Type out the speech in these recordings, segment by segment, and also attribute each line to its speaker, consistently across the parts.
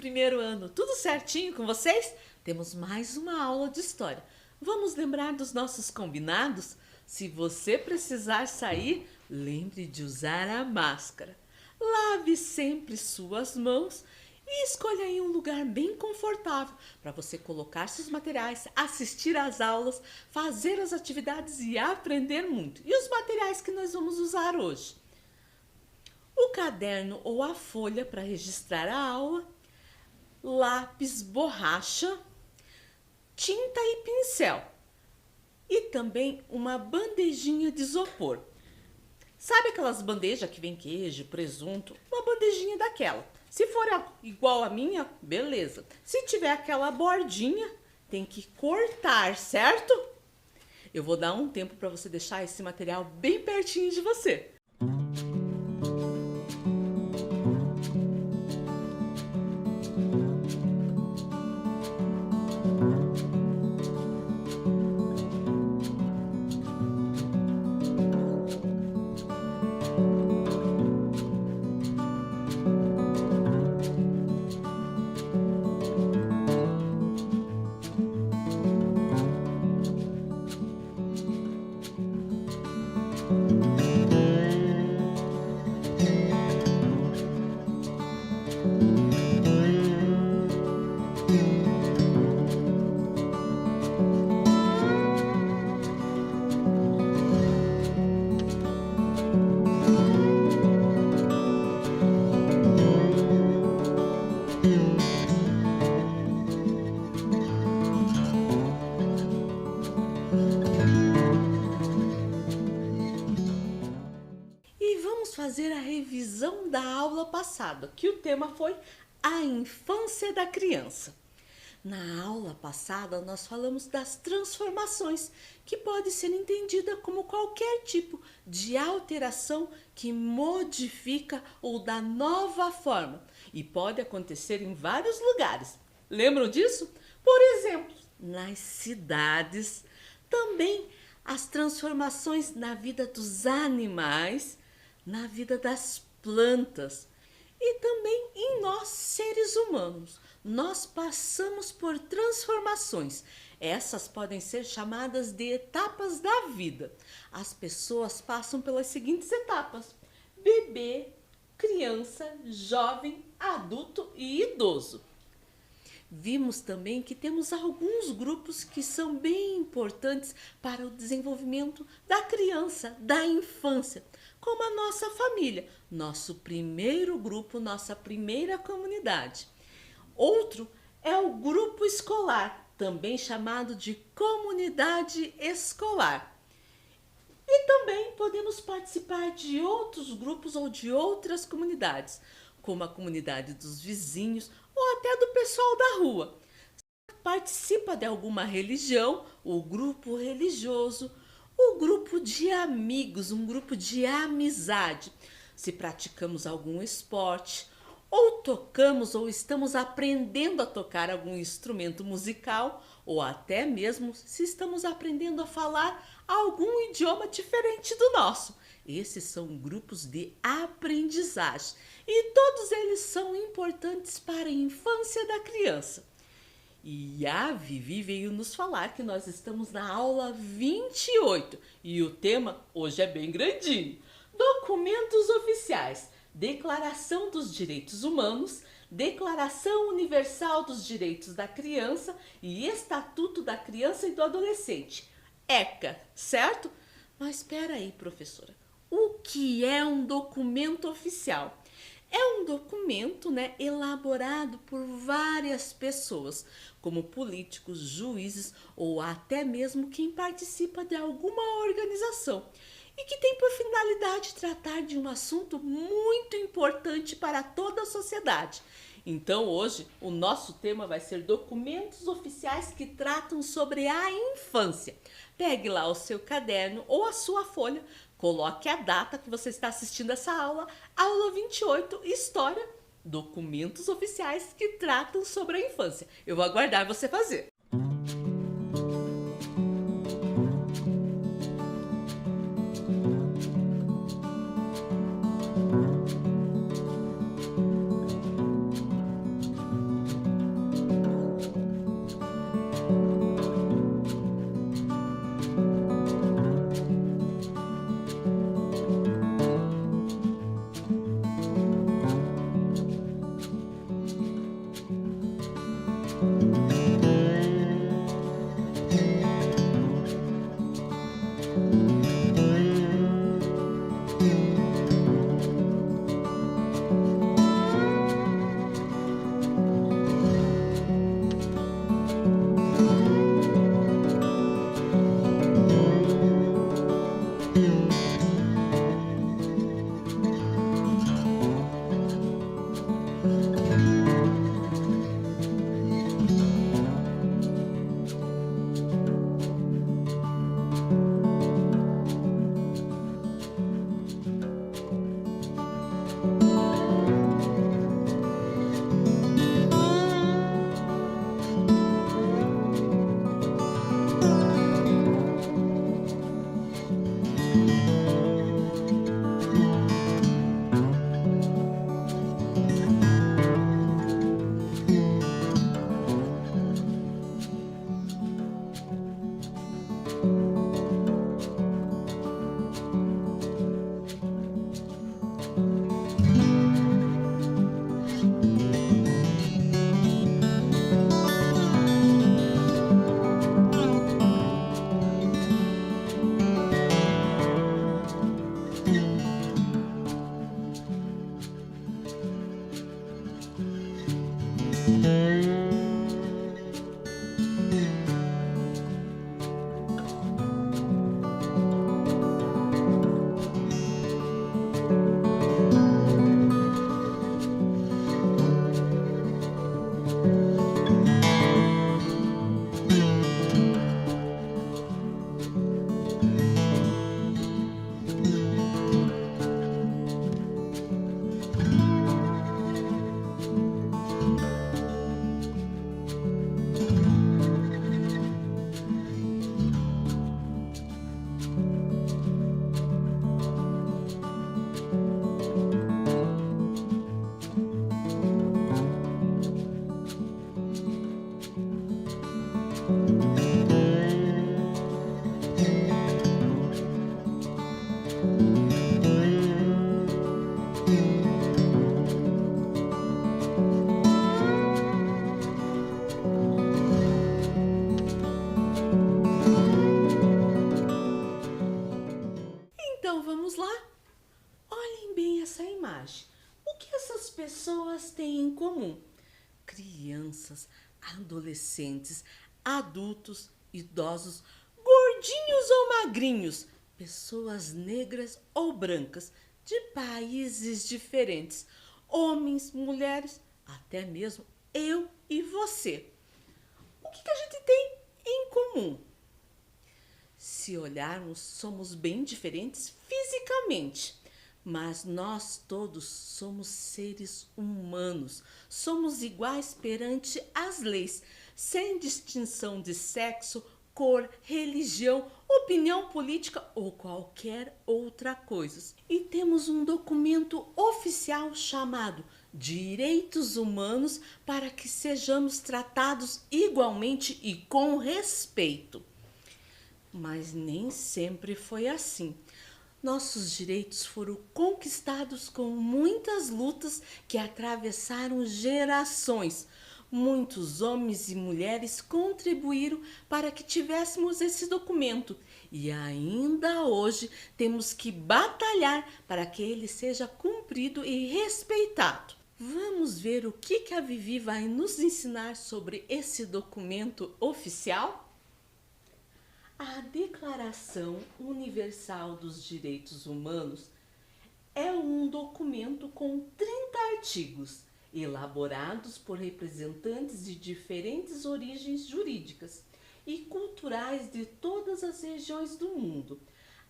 Speaker 1: primeiro ano. Tudo certinho com vocês? Temos mais uma aula de história. Vamos lembrar dos nossos combinados? Se você precisar sair, lembre de usar a máscara. Lave sempre suas mãos e escolha aí um lugar bem confortável para você colocar seus materiais, assistir às aulas, fazer as atividades e aprender muito. E os materiais que nós vamos usar hoje? O caderno ou a folha para registrar a aula, lápis, borracha, tinta e pincel. E também uma bandejinha de isopor. Sabe aquelas bandejas que vem queijo, presunto? Uma bandejinha daquela. Se for igual a minha, beleza. Se tiver aquela bordinha, tem que cortar, certo? Eu vou dar um tempo para você deixar esse material bem pertinho de você. E vamos fazer a revisão da aula passada, que o tema foi a infância da criança. Na aula passada, nós falamos das transformações, que pode ser entendida como qualquer tipo de alteração que modifica ou dá nova forma, e pode acontecer em vários lugares. Lembram disso? Por exemplo, nas cidades, também as transformações na vida dos animais, na vida das plantas e também em nós, seres humanos. Nós passamos por transformações. Essas podem ser chamadas de etapas da vida. As pessoas passam pelas seguintes etapas: bebê, criança, jovem, adulto e idoso. Vimos também que temos alguns grupos que são bem importantes para o desenvolvimento da criança, da infância, como a nossa família, nosso primeiro grupo, nossa primeira comunidade. Outro é o grupo escolar, também chamado de comunidade escolar. E também podemos participar de outros grupos ou de outras comunidades, como a comunidade dos vizinhos ou até do pessoal da rua. Participa de alguma religião, o grupo religioso, o grupo de amigos, um grupo de amizade. Se praticamos algum esporte, ou tocamos ou estamos aprendendo a tocar algum instrumento musical, ou até mesmo se estamos aprendendo a falar algum idioma diferente do nosso. Esses são grupos de aprendizagem e todos eles são importantes para a infância da criança. E a Vivi veio nos falar que nós estamos na aula 28 e o tema hoje é bem grandinho. Documentos oficiais, Declaração dos Direitos Humanos, Declaração Universal dos Direitos da Criança e Estatuto da Criança e do Adolescente, ECA, certo? Mas espera aí, professora, o que é um documento oficial? É um documento, elaborado por várias pessoas, como políticos, juízes ou até mesmo quem participa de alguma organização e que tem por finalidade tratar de um assunto muito importante para toda a sociedade. Então hoje o nosso tema vai ser documentos oficiais que tratam sobre a infância. Pegue lá o seu caderno ou a sua folha, coloque a data que você está assistindo essa aula, aula 28, História, documentos oficiais que tratam sobre a infância. Eu vou aguardar você fazer. Então vamos lá? Olhem bem essa imagem. O que essas pessoas têm em comum? Crianças, adolescentes, adultos, idosos, gordinhos ou magrinhos, pessoas negras ou brancas, de países diferentes, homens, mulheres, até mesmo eu e você. O que a gente tem em comum? Se olharmos, somos bem diferentes fisicamente, mas nós todos somos seres humanos, somos iguais perante as leis, sem distinção de sexo, cor, religião, opinião política ou qualquer outra coisa. E temos um documento oficial chamado Direitos Humanos para que sejamos tratados igualmente e com respeito. Mas nem sempre foi assim. Nossos direitos foram conquistados com muitas lutas que atravessaram gerações. Muitos homens e mulheres contribuíram para que tivéssemos esse documento e ainda hoje temos que batalhar para que ele seja cumprido e respeitado. Vamos ver o que a Vivi vai nos ensinar sobre esse documento oficial? A Declaração Universal dos Direitos Humanos é um documento com 30 artigos, elaborados por representantes de diferentes origens jurídicas e culturais de todas as regiões do mundo.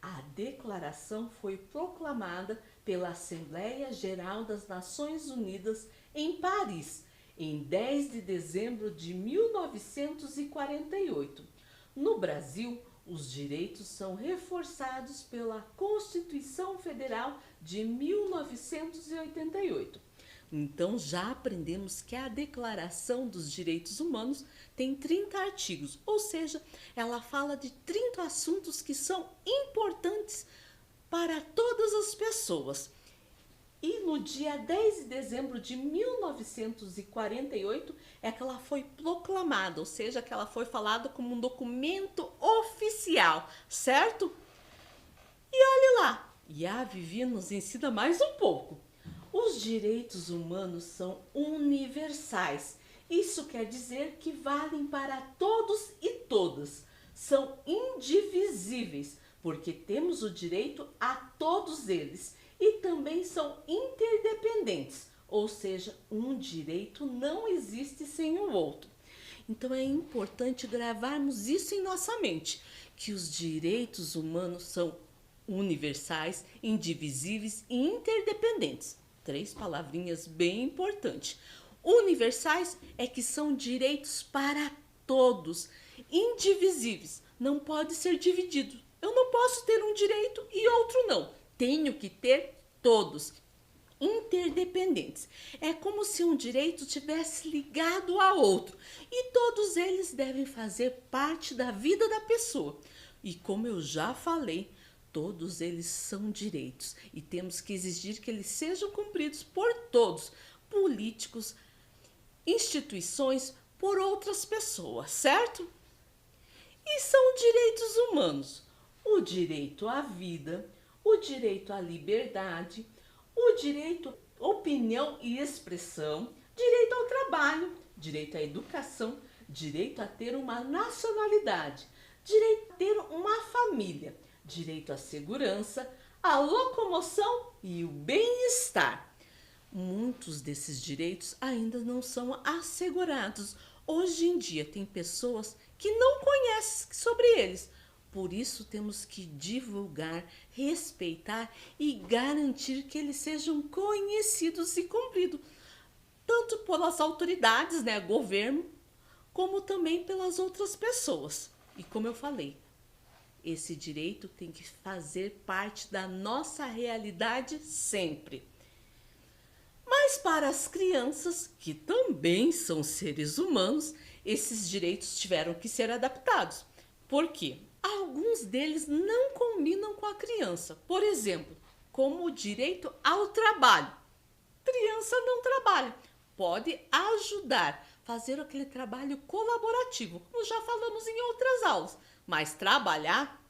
Speaker 1: A declaração foi proclamada pela Assembleia Geral das Nações Unidas em Paris, em 10 de dezembro de 1948. No Brasil, os direitos são reforçados pela Constituição Federal de 1988. Então, já aprendemos que a Declaração dos Direitos Humanos tem 30 artigos, ou seja, ela fala de 30 assuntos que são importantes para todas as pessoas. E no dia 10 de dezembro de 1948 é que ela foi proclamada, ou seja, que ela foi falada como um documento oficial, certo? E olhe lá, e a Vivi nos ensina mais um pouco. Os direitos humanos são universais. Isso quer dizer que valem para todos e todas. São indivisíveis, porque temos o direito a todos eles. E também são interdependentes, ou seja, um direito não existe sem o outro. Então é importante gravarmos isso em nossa mente, que os direitos humanos são universais, indivisíveis e interdependentes. Três palavrinhas bem importantes. Universais é que são direitos para todos, indivisíveis, não pode ser dividido. Eu não posso ter um direito e outro não. Tenho que ter todos. Interdependentes. É como se um direito tivesse ligado a outro e todos eles devem fazer parte da vida da pessoa. E como eu já falei, todos eles são direitos e temos que exigir que eles sejam cumpridos por todos, políticos, instituições, por outras pessoas, certo? E são direitos humanos: o direito à vida, o direito à liberdade, o direito à opinião e expressão, direito ao trabalho, direito à educação, direito a ter uma nacionalidade, direito a ter uma família, direito à segurança, à locomoção e o bem-estar. Muitos desses direitos ainda não são assegurados. Hoje em dia tem pessoas que não conhecem sobre eles. Por isso temos que divulgar, respeitar e garantir que eles sejam conhecidos e cumpridos, tanto pelas autoridades, governo, como também pelas outras pessoas. E como eu falei, esse direito tem que fazer parte da nossa realidade sempre. Mas para as crianças, que também são seres humanos, esses direitos tiveram que ser adaptados. Por quê? Alguns deles não combinam com a criança. Por exemplo, como o direito ao trabalho. Criança não trabalha, pode ajudar, fazer aquele trabalho colaborativo, como já falamos em outras aulas. Mas trabalhar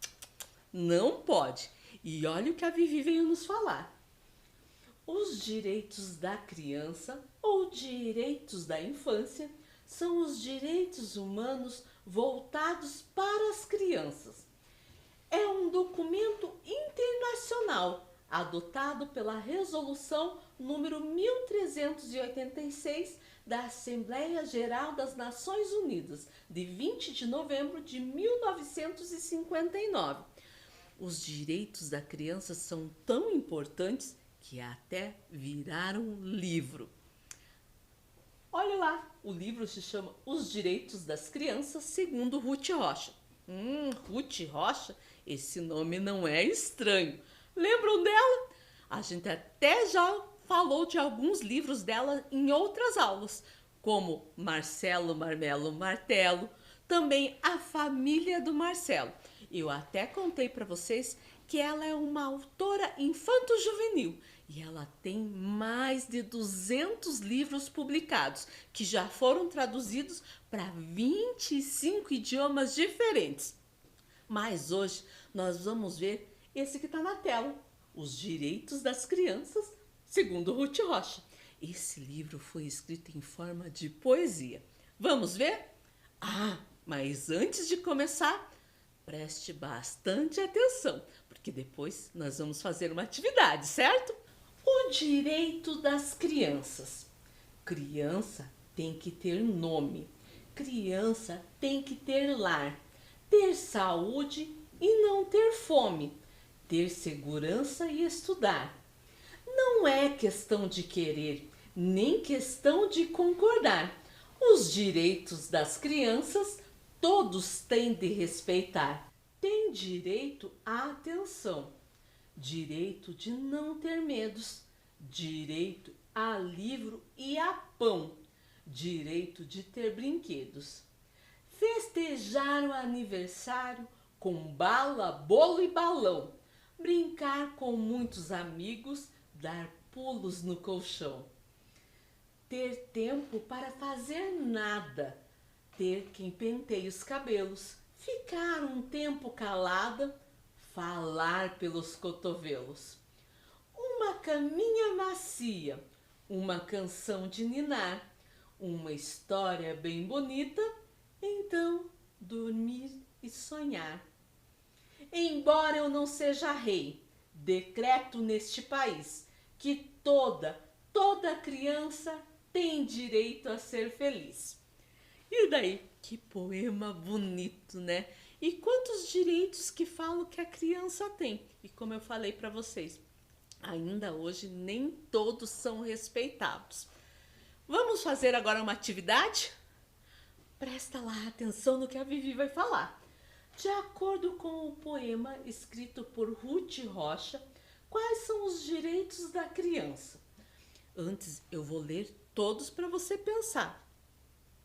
Speaker 1: não pode. E olha o que a Vivi veio nos falar. Os direitos da criança ou direitos da infância são os direitos humanos voltados para as crianças. É um documento internacional adotado pela Resolução número 1386 da Assembleia Geral das Nações Unidas, de 20 de novembro de 1959. Os direitos da criança são tão importantes que até viraram livro. Olha lá, o livro se chama Os Direitos das Crianças, segundo Ruth Rocha. Ruth Rocha, esse nome não é estranho. Lembram dela? A gente até já falou de alguns livros dela em outras aulas, como Marcelo, Marmelo, Martelo, também A Família do Marcelo. Eu até contei para vocês que ela é uma autora infanto-juvenil e ela tem mais de 200 livros publicados que já foram traduzidos para 25 idiomas diferentes. Mas hoje nós vamos ver esse que está na tela, Os Direitos das Crianças, segundo Ruth Rocha. Esse livro foi escrito em forma de poesia. Vamos ver? Mas antes de começar, preste bastante atenção, porque depois nós vamos fazer uma atividade, certo? O direito das crianças. Criança tem que ter nome. Criança tem que ter lar, ter saúde e não ter fome, ter segurança e estudar. Não é questão de querer, nem questão de concordar. Os direitos das crianças todos têm de respeitar. Tem direito à atenção, direito de não ter medos, direito a livro e a pão, direito de ter brinquedos. Festejar o aniversário com bala, bolo e balão, brincar com muitos amigos, dar pulos no colchão, ter tempo para fazer nada, ter quem penteie os cabelos, ficar um tempo calada, falar pelos cotovelos, uma caminha macia, uma canção de ninar, uma história bem bonita, então dormir e sonhar. Embora eu não seja rei, decreto neste país que toda criança tem direito a ser feliz. E daí? Que poema bonito, né? E quantos direitos que falo que a criança tem. E como eu falei para vocês, ainda hoje nem todos são respeitados. Vamos fazer agora uma atividade? Presta lá atenção no que a Vivi vai falar. De acordo com o poema escrito por Ruth Rocha, quais são os direitos da criança? Antes eu vou ler todos para você pensar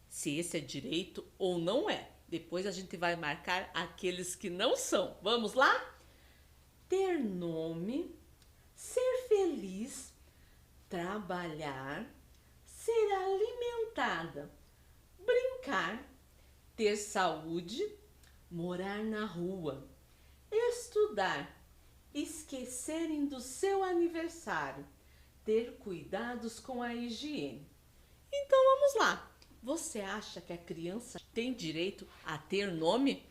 Speaker 1: se esse é direito ou não é. Depois a gente vai marcar aqueles que não são. Vamos lá? Ter nome, ser feliz, trabalhar, ser alimentada, brincar, ter saúde, morar na rua, estudar, esquecerem do seu aniversário, ter cuidados com a higiene. Então vamos lá. Você acha que a criança tem direito a ter nome?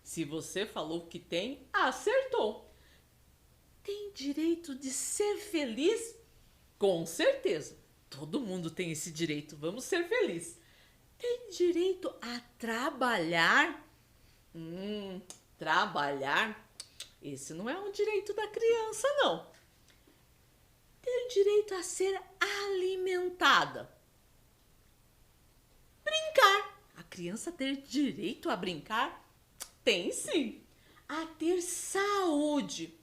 Speaker 1: Se você falou que tem, acertou. Tem direito de ser feliz? Com certeza. Todo mundo tem esse direito. Vamos ser felizes. Tem direito a trabalhar? Trabalhar? Esse não é um direito da criança, não. Tem direito a ser alimentada? Brincar. A criança ter direito a brincar? Tem sim. A ter saúde?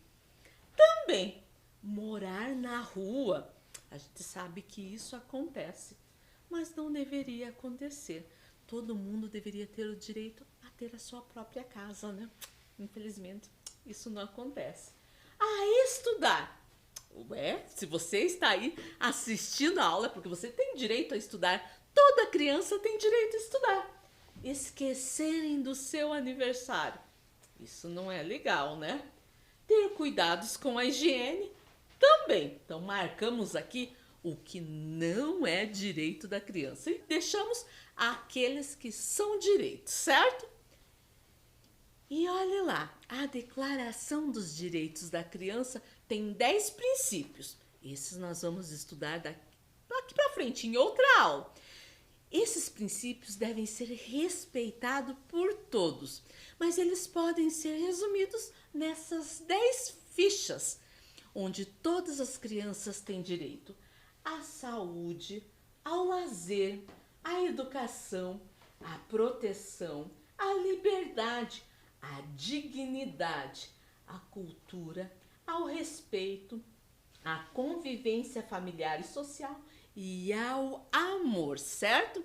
Speaker 1: Também. Morar na rua? A gente sabe que isso acontece, mas não deveria acontecer. Todo mundo deveria ter o direito a ter a sua própria casa, né? Infelizmente, isso não acontece. A estudar. Ué, se você está aí assistindo a aula, é porque você tem direito a estudar. Toda criança tem direito a estudar. Esquecerem do seu aniversário. Isso não é legal, né? Ter cuidados com a higiene também. Então marcamos aqui o que não é direito da criança e deixamos aqueles que são direitos, certo? E olhe lá, a Declaração dos Direitos da Criança tem 10 princípios. Esses nós vamos estudar daqui para frente, em outra aula. Esses princípios devem ser respeitados por todos, mas eles podem ser resumidos nessas 10 fichas, onde todas as crianças têm direito à saúde, ao lazer, à educação, à proteção, à liberdade, à dignidade, à cultura, ao respeito, à convivência familiar e social e ao amor, certo?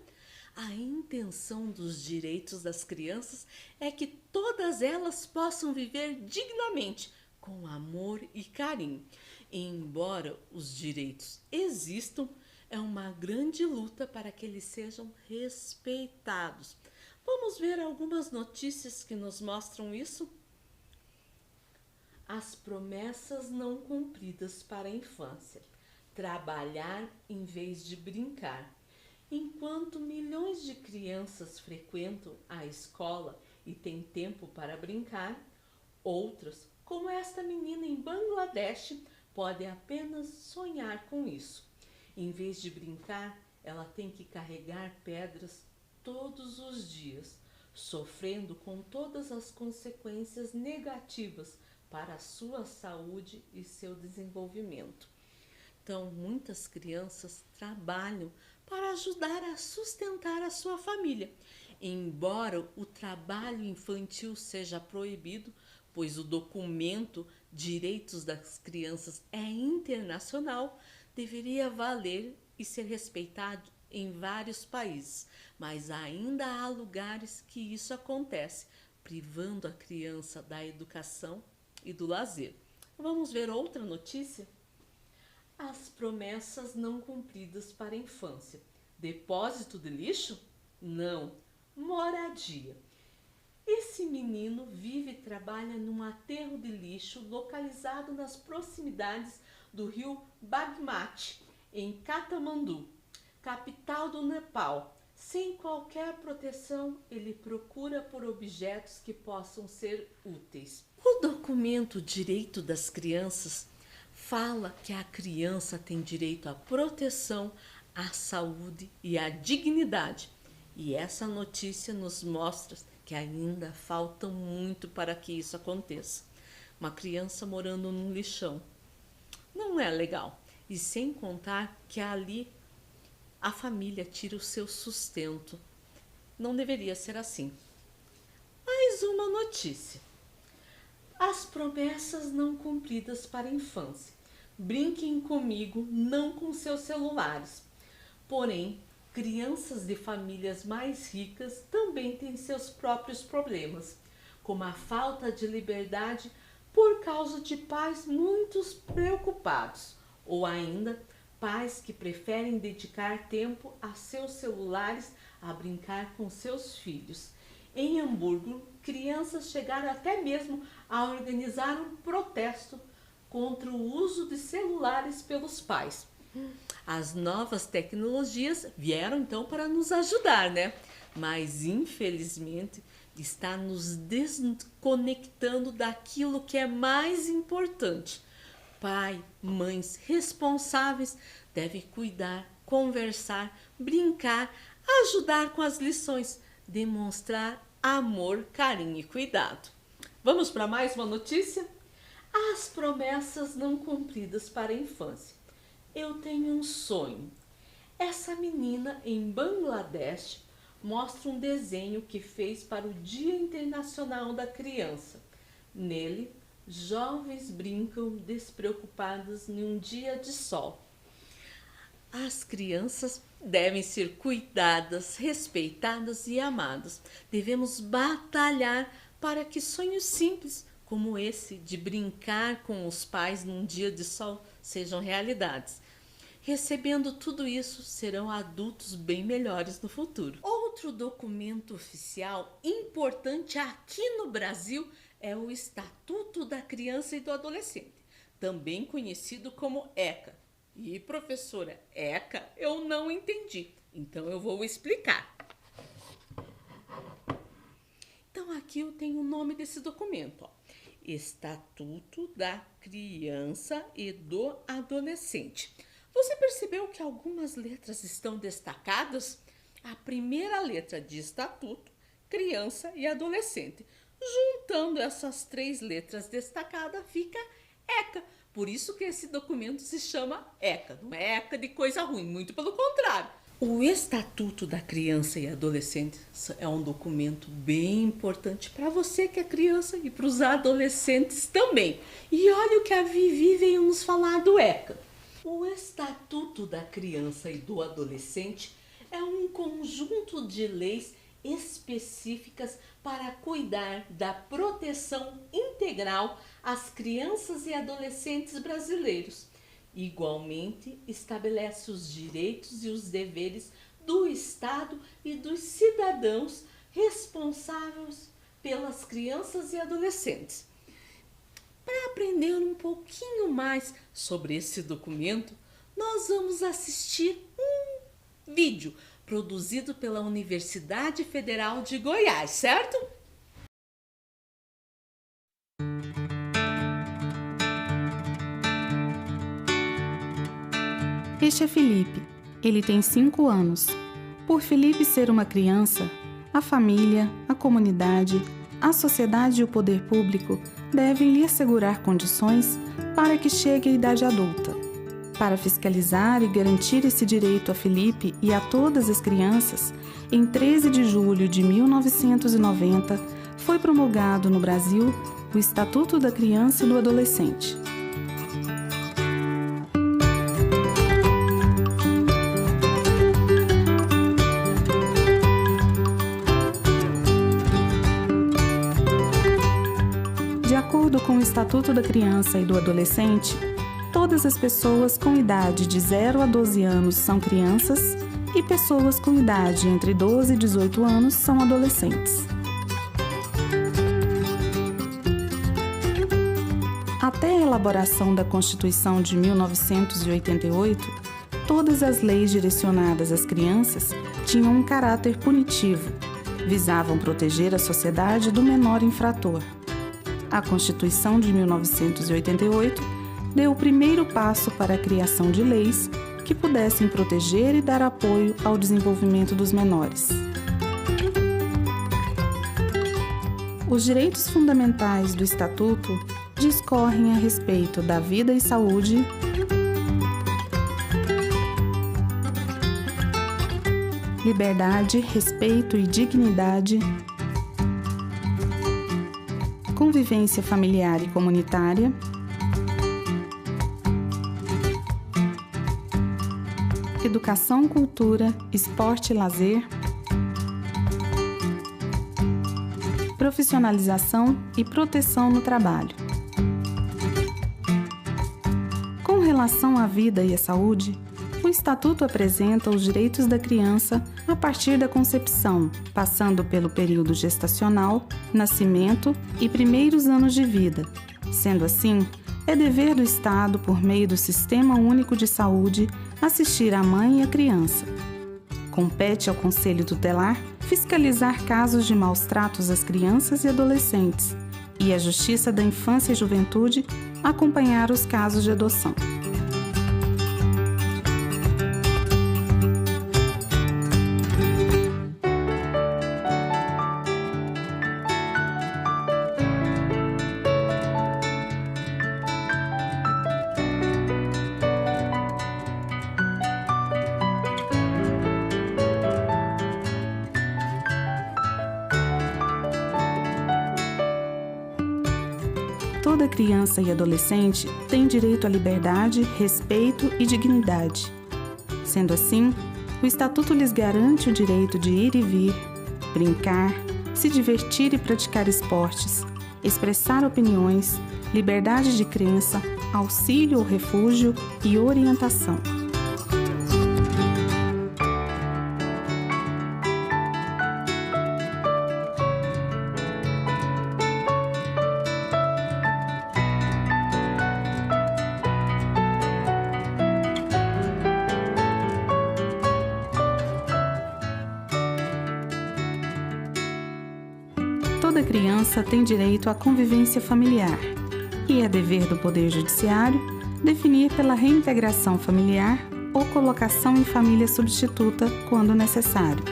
Speaker 1: A intenção dos direitos das crianças é que todas elas possam viver dignamente, com amor e carinho. Embora os direitos existam, é uma grande luta para que eles sejam respeitados. Vamos ver algumas notícias que nos mostram isso? As promessas não cumpridas para a infância. Trabalhar em vez de brincar. Enquanto milhões de crianças frequentam a escola e têm tempo para brincar, outras, como esta menina em Bangladesh, podem apenas sonhar com isso. Em vez de brincar, ela tem que carregar pedras todos os dias, sofrendo com todas as consequências negativas para a sua saúde e seu desenvolvimento. Então, muitas crianças trabalham para ajudar a sustentar a sua família. Embora o trabalho infantil seja proibido, pois o documento Direitos das Crianças é internacional, deveria valer e ser respeitado em vários países, mas ainda há lugares que isso acontece, privando a criança da educação e do lazer. Vamos ver outra notícia? As promessas não cumpridas para a infância. Depósito de lixo? Não. Moradia. Esse menino vive e trabalha num aterro de lixo localizado nas proximidades do rio Bagmati, em Katmandu, capital do Nepal. Sem qualquer proteção, ele procura por objetos que possam ser úteis. O documento Direito das Crianças fala que a criança tem direito à proteção, à saúde e à dignidade. E essa notícia nos mostra que ainda falta muito para que isso aconteça. Uma criança morando num lixão não é legal. E sem contar que ali a família tira o seu sustento. Não deveria ser assim. Mais uma notícia. As promessas não cumpridas para a infância. Brinquem comigo, não com seus celulares. Porém, crianças de famílias mais ricas também têm seus próprios problemas, como a falta de liberdade por causa de pais muito preocupados, ou ainda pais que preferem dedicar tempo a seus celulares a brincar com seus filhos. Em Hamburgo, crianças chegaram até mesmo a organizar um protesto contra o uso de celulares pelos pais. As novas tecnologias vieram então para nos ajudar, né? Mas infelizmente está nos desconectando daquilo que é mais importante. Pai, mães responsáveis devem cuidar, conversar, brincar, ajudar com as lições, demonstrar amor, carinho e cuidado. Vamos para mais uma notícia? As promessas não cumpridas para a infância. Eu tenho um sonho. Essa menina em Bangladesh mostra um desenho que fez para o Dia Internacional da Criança. Nele, jovens brincam despreocupados em um dia de sol. As crianças devem ser cuidadas, respeitadas e amadas. Devemos batalhar para que sonhos simples, como esse de brincar com os pais num dia de sol, sejam realidades. Recebendo tudo isso, serão adultos bem melhores no futuro. Outro documento oficial importante aqui no Brasil é o Estatuto da Criança e do Adolescente, também conhecido como ECA. E professora, ECA eu não entendi, então eu vou explicar. Então aqui eu tenho o nome desse documento, ó. Estatuto da Criança e do Adolescente. Você percebeu que algumas letras estão destacadas? A primeira letra de estatuto, criança e adolescente. Juntando essas três letras destacadas fica ECA. Por isso que esse documento se chama ECA. Não é ECA de coisa ruim, muito pelo contrário. O Estatuto da Criança e Adolescente é um documento bem importante para você que é criança e para os adolescentes também. E olha o que a Vivi veio nos falar do ECA. O Estatuto da Criança e do Adolescente é um conjunto de leis específicas para cuidar da proteção integral às crianças e adolescentes brasileiros. Igualmente, estabelece os direitos e os deveres do Estado e dos cidadãos responsáveis pelas crianças e adolescentes. Para aprender um pouquinho mais sobre esse documento, nós vamos assistir um vídeo produzido pela Universidade Federal de Goiás, certo?
Speaker 2: Este é Felipe. Ele tem 5 anos. Por Felipe ser uma criança, a família, a comunidade, a sociedade e o poder público devem lhe assegurar condições para que chegue à idade adulta. Para fiscalizar e garantir esse direito a Felipe e a todas as crianças, em 13 de julho de 1990, foi promulgado no Brasil o Estatuto da Criança e do Adolescente. De acordo com o Estatuto da Criança e do Adolescente, todas as pessoas com idade de 0 a 12 anos são crianças e pessoas com idade entre 12 e 18 anos são adolescentes. Até a elaboração da Constituição de 1988, todas as leis direcionadas às crianças tinham um caráter punitivo, visavam proteger a sociedade do menor infrator. A Constituição de 1988 deu o primeiro passo para a criação de leis que pudessem proteger e dar apoio ao desenvolvimento dos menores. Os direitos fundamentais do Estatuto discorrem a respeito da vida e saúde, liberdade, respeito e dignidade, convivência familiar e comunitária, educação, cultura, esporte e lazer, profissionalização e proteção no trabalho. Com relação à vida e à saúde, o Estatuto apresenta os direitos da criança a partir da concepção, passando pelo período gestacional, nascimento e primeiros anos de vida. Sendo assim, é dever do Estado, por meio do Sistema Único de Saúde, assistir a mãe e a criança. Compete ao Conselho Tutelar fiscalizar casos de maus-tratos às crianças e adolescentes e à Justiça da Infância e Juventude acompanhar os casos de adoção. Toda criança e adolescente tem direito à liberdade, respeito e dignidade. Sendo assim, o Estatuto lhes garante o direito de ir e vir, brincar, se divertir e praticar esportes, expressar opiniões, liberdade de crença, auxílio ou refúgio e orientação. Toda criança tem direito à convivência familiar e é dever do Poder Judiciário definir pela reintegração familiar ou colocação em família substituta quando necessário.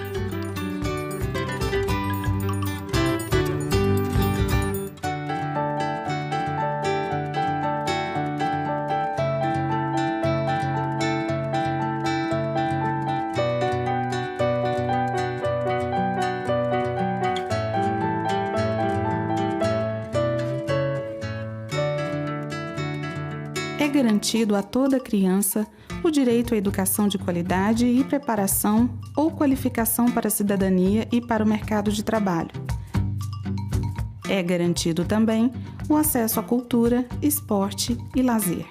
Speaker 2: É garantido a toda criança o direito à educação de qualidade e preparação ou qualificação para a cidadania e para o mercado de trabalho. É garantido também o acesso à cultura, esporte e lazer.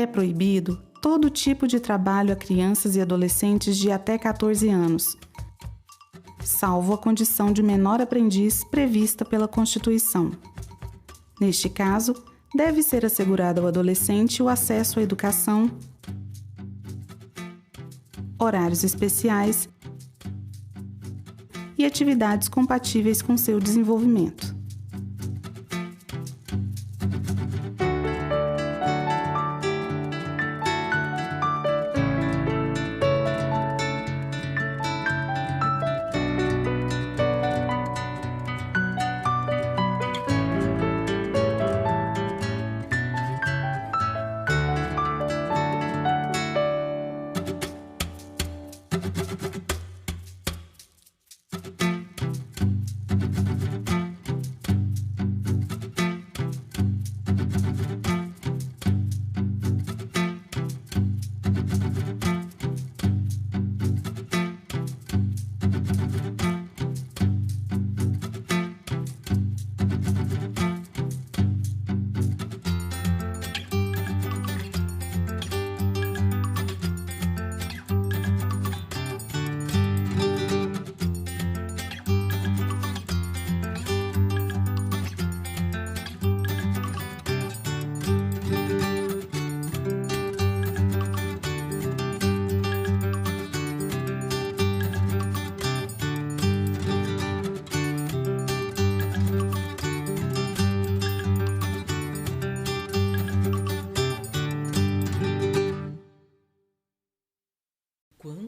Speaker 2: É proibido todo tipo de trabalho a crianças e adolescentes de até 14 anos, salvo a condição de menor aprendiz prevista pela Constituição. Neste caso, deve ser assegurado ao adolescente o acesso à educação, horários especiais e atividades compatíveis com seu desenvolvimento.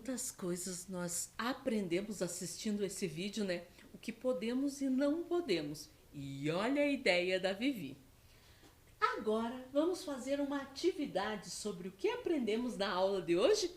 Speaker 1: Quantas coisas nós aprendemos assistindo esse vídeo, né? O que podemos e não podemos. E olha a ideia da Vivi. Agora vamos fazer uma atividade sobre o que aprendemos na aula de hoje.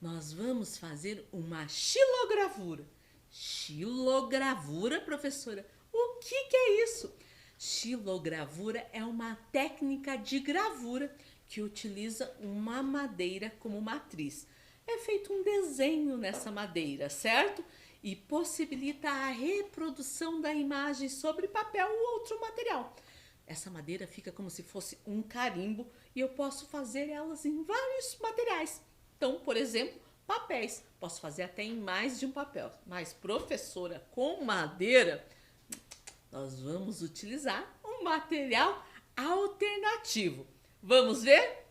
Speaker 1: Nós vamos fazer uma xilogravura. Xilogravura, professora? O que é isso? Xilogravura é uma técnica de gravura que utiliza uma madeira como matriz. É feito um desenho nessa madeira, certo? E possibilita a reprodução da imagem sobre papel ou outro material. Essa madeira fica como se fosse um carimbo e eu posso fazer elas em vários materiais. Então, por exemplo, papéis. Posso fazer até em mais de um papel. Mas, professora, com madeira, nós vamos utilizar um material alternativo. Vamos ver?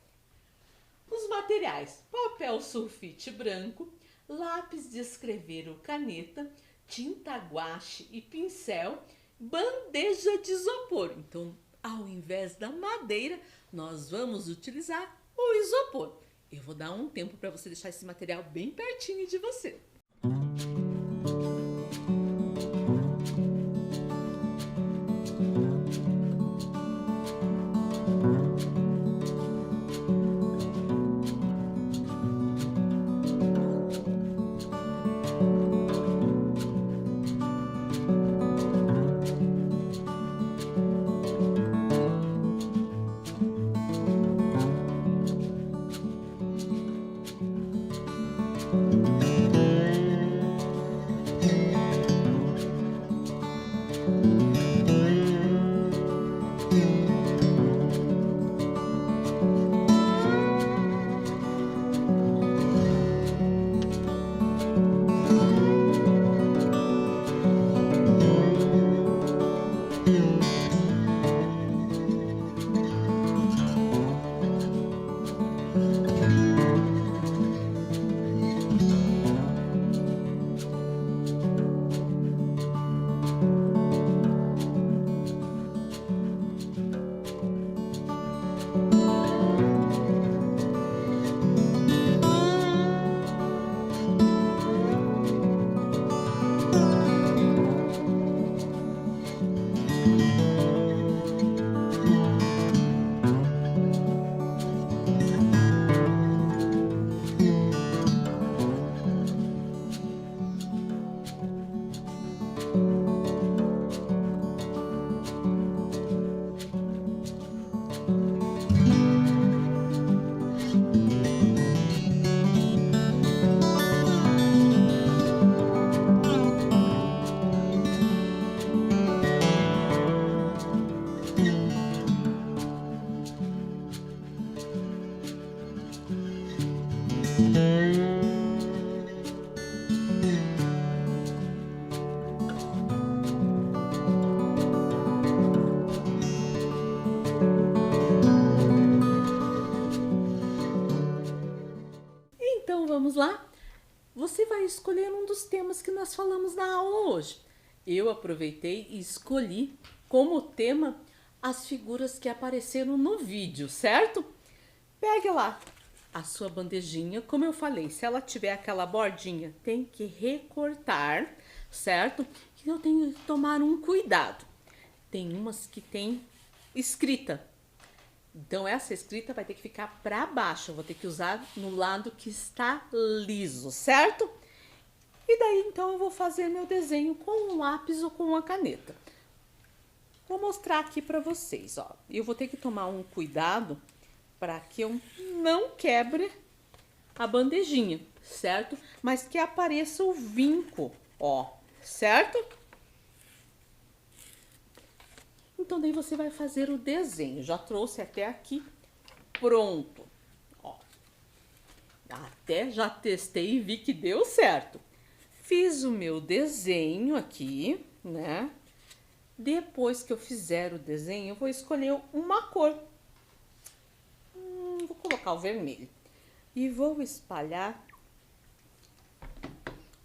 Speaker 1: Os materiais: papel sulfite branco, lápis de escrever ou caneta, tinta guache e pincel, bandeja de isopor. Então, ao invés da madeira, nós vamos utilizar o isopor. Eu vou dar um tempo para você deixar esse material bem pertinho de você. Então vamos lá? Você vai escolher um dos temas que nós falamos na aula hoje. Eu aproveitei e escolhi como tema as figuras que apareceram no vídeo, certo? Pegue lá a sua bandejinha, como eu falei, se ela tiver aquela bordinha, tem que recortar, certo? E eu tenho que tomar um cuidado. Tem umas que tem escrita. Então, essa escrita vai ter que ficar para baixo. Eu vou ter que usar no lado que está liso, certo? E daí, então, eu vou fazer meu desenho com um lápis ou com uma caneta. Vou mostrar aqui para vocês, ó. Eu vou ter que tomar um cuidado para que eu não quebre a bandejinha, certo? Mas que apareça o vinco, ó, certo? Então, daí você vai fazer o desenho. Já trouxe até aqui pronto. Ó. Até já testei e vi que deu certo. Fiz o meu desenho aqui, né? Depois que eu fizer o desenho, eu vou escolher uma cor. Vou colocar o vermelho. E vou espalhar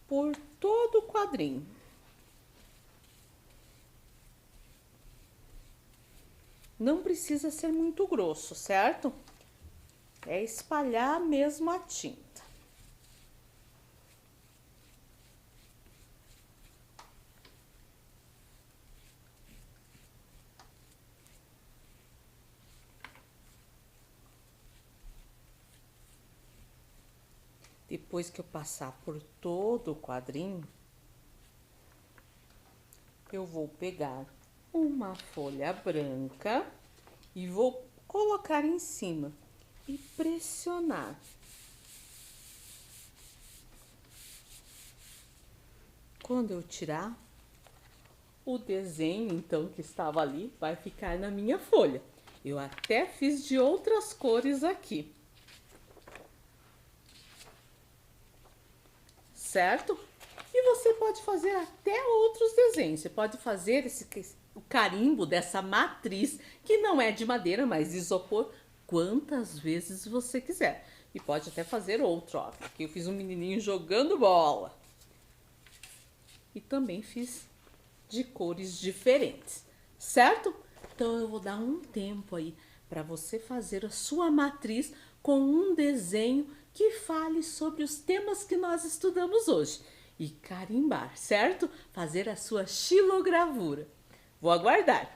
Speaker 1: por todo o quadrinho. Não precisa ser muito grosso, certo? É espalhar mesmo a tinta. Depois que eu passar por todo o quadrinho, eu vou pegar uma folha branca e vou colocar em cima e pressionar. Quando eu tirar, o desenho então que estava ali vai ficar na minha folha. Eu até fiz de outras cores aqui. Certo? E você pode fazer até outros desenhos. Você pode fazer o carimbo dessa matriz, que não é de madeira, mas de isopor, quantas vezes você quiser. E pode até fazer outro, ó. Aqui eu fiz um menininho jogando bola. E também fiz de cores diferentes, certo? Então eu vou dar um tempo aí para você fazer a sua matriz com um desenho que fale sobre os temas que nós estudamos hoje e carimbar, certo? Fazer a sua xilogravura. Vou aguardar.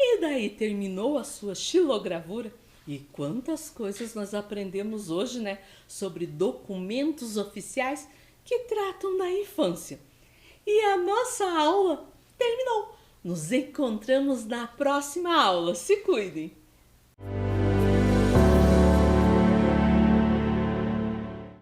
Speaker 1: E daí terminou a sua xilogravura? E quantas coisas nós aprendemos hoje, né? Sobre documentos oficiais que tratam da infância. E a nossa aula terminou. Nos encontramos na próxima aula. Se cuidem!